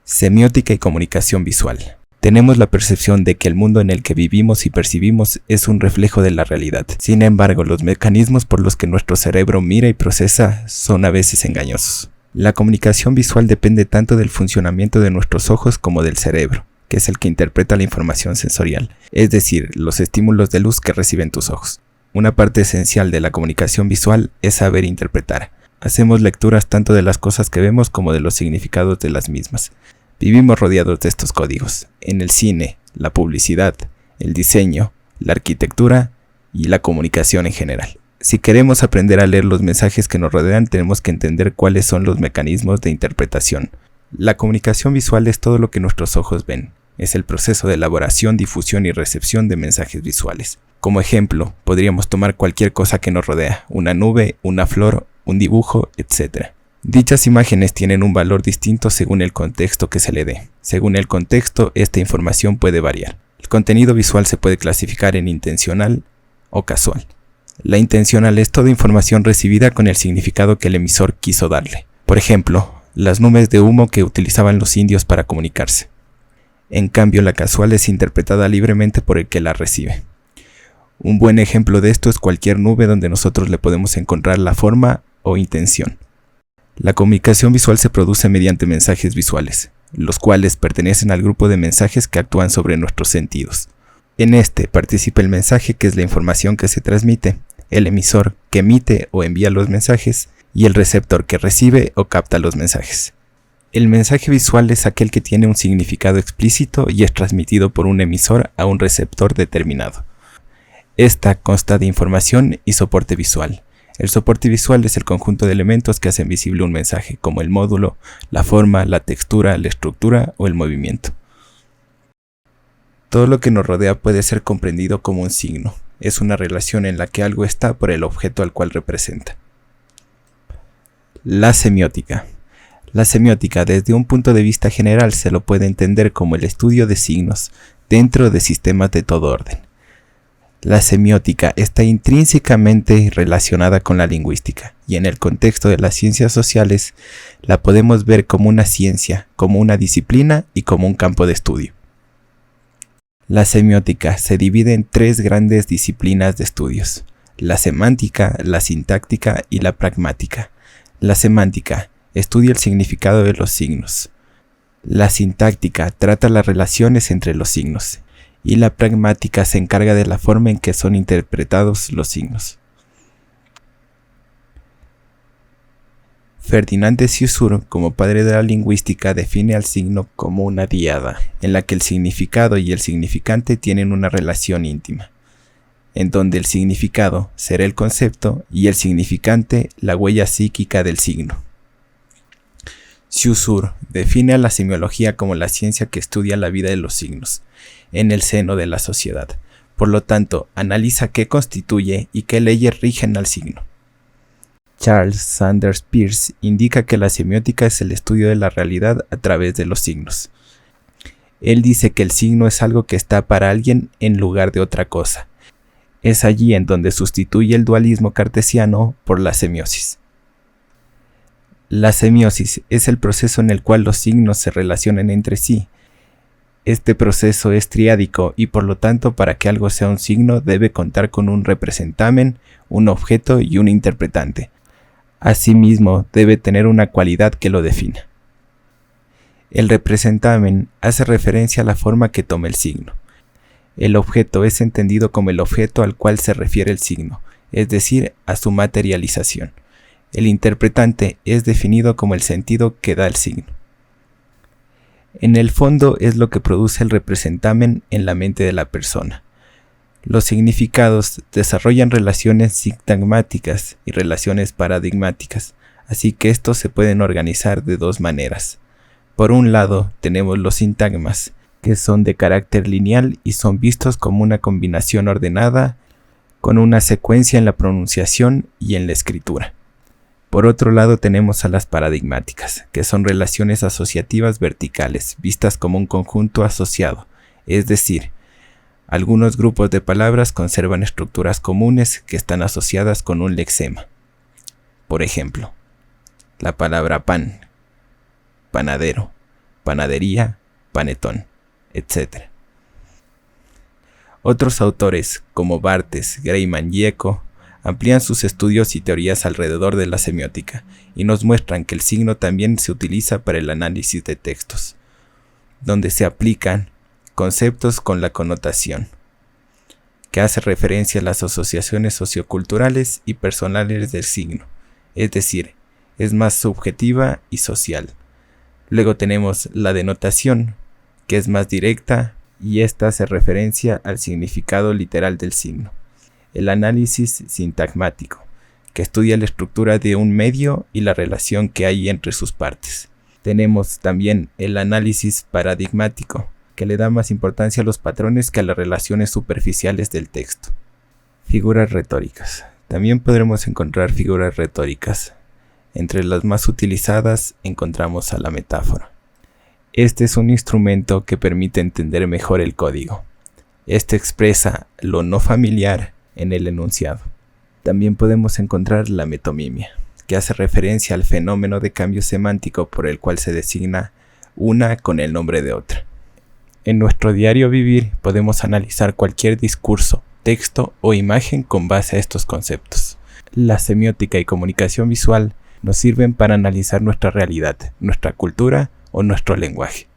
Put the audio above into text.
Semiótica y comunicación visual. Tenemos la percepción de que el mundo en el que vivimos y percibimos es un reflejo de la realidad. Sin embargo, los mecanismos por los que nuestro cerebro mira y procesa son a veces engañosos. La comunicación visual depende tanto del funcionamiento de nuestros ojos como del cerebro, que es el que interpreta la información sensorial, es decir, los estímulos de luz que reciben tus ojos. Una parte esencial de la comunicación visual es saber interpretar. Hacemos lecturas tanto de las cosas que vemos como de los significados de las mismas. Vivimos rodeados de estos códigos, en el cine, la publicidad, el diseño, la arquitectura y la comunicación en general. Si queremos aprender a leer los mensajes que nos rodean, tenemos que entender cuáles son los mecanismos de interpretación. La comunicación visual es todo lo que nuestros ojos ven. Es el proceso de elaboración, difusión y recepción de mensajes visuales. Como ejemplo, podríamos tomar cualquier cosa que nos rodea, una nube, una flor, un dibujo, etc. Dichas imágenes tienen un valor distinto según el contexto que se le dé. Según el contexto, esta información puede variar. El contenido visual se puede clasificar en intencional o casual. La intencional es toda información recibida con el significado que el emisor quiso darle. Por ejemplo, las nubes de humo que utilizaban los indios para comunicarse. En cambio, la casual es interpretada libremente por el que la recibe. Un buen ejemplo de esto es cualquier nube donde nosotros le podemos encontrar la forma o intención. La comunicación visual se produce mediante mensajes visuales, los cuales pertenecen al grupo de mensajes que actúan sobre nuestros sentidos. En este participa el mensaje, que es la información que se transmite, el emisor que emite o envía los mensajes y el receptor que recibe o capta los mensajes. El mensaje visual es aquel que tiene un significado explícito y es transmitido por un emisor a un receptor determinado. Esta consta de información y soporte visual. El soporte visual es el conjunto de elementos que hacen visible un mensaje, como el módulo, la forma, la textura, la estructura o el movimiento. Todo lo que nos rodea puede ser comprendido como un signo. Es una relación en la que algo está por el objeto al cual representa. La semiótica. La semiótica, desde un punto de vista general, se lo puede entender como el estudio de signos dentro de sistemas de todo orden. La semiótica está intrínsecamente relacionada con la lingüística, y en el contexto de las ciencias sociales la podemos ver como una ciencia, como una disciplina y como un campo de estudio. La semiótica se divide en tres grandes disciplinas de estudios: la semántica, la sintáctica y la pragmática. La semántica estudia el significado de los signos. La sintáctica trata las relaciones entre los signos. Y la pragmática se encarga de la forma en que son interpretados los signos. Ferdinand de Saussure, como padre de la lingüística, define al signo como una diada, en la que el significado y el significante tienen una relación íntima, en donde el significado será el concepto y el significante la huella psíquica del signo. Saussure define a la semiología como la ciencia que estudia la vida de los signos en el seno de la sociedad. Por lo tanto, analiza qué constituye y qué leyes rigen al signo. Charles Sanders Peirce indica que la semiótica es el estudio de la realidad a través de los signos. Él dice que el signo es algo que está para alguien en lugar de otra cosa. Es allí en donde sustituye el dualismo cartesiano por la semiosis. La semiosis es el proceso en el cual los signos se relacionan entre sí. Este proceso es triádico y por lo tanto, para que algo sea un signo debe contar con un representamen, un objeto y un interpretante. Asimismo, debe tener una cualidad que lo defina. El representamen hace referencia a la forma que toma el signo. El objeto es entendido como el objeto al cual se refiere el signo, es decir, a su materialización. El interpretante es definido como el sentido que da el signo. En el fondo es lo que produce el representamen en la mente de la persona. Los significados desarrollan relaciones sintagmáticas y relaciones paradigmáticas, así que estos se pueden organizar de dos maneras. Por un lado tenemos los sintagmas, que son de carácter lineal y son vistos como una combinación ordenada con una secuencia en la pronunciación y en la escritura. Por otro lado tenemos a las paradigmáticas, que son relaciones asociativas verticales, vistas como un conjunto asociado, es decir, algunos grupos de palabras conservan estructuras comunes que están asociadas con un lexema. Por ejemplo, la palabra pan, panadero, panadería, panetón, etc. Otros autores, como Barthes, Greiman y Eco, amplían sus estudios y teorías alrededor de la semiótica y nos muestran que el signo también se utiliza para el análisis de textos, donde se aplican conceptos con la connotación, que hace referencia a las asociaciones socioculturales y personales del signo, es decir, es más subjetiva y social. Luego tenemos la denotación, que es más directa, y esta hace referencia al significado literal del signo. El análisis sintagmático, que estudia la estructura de un medio y la relación que hay entre sus partes. Tenemos también el análisis paradigmático, que le da más importancia a los patrones que a las relaciones superficiales del texto. Figuras retóricas. También podremos encontrar figuras retóricas. Entre las más utilizadas encontramos a la metáfora. Este es un instrumento que permite entender mejor el código. Este expresa lo no familiar en el enunciado. También podemos encontrar la metonimia, que hace referencia al fenómeno de cambio semántico por el cual se designa una con el nombre de otra. En nuestro diario vivir podemos analizar cualquier discurso, texto o imagen con base a estos conceptos. La semiótica y comunicación visual nos sirven para analizar nuestra realidad, nuestra cultura o nuestro lenguaje.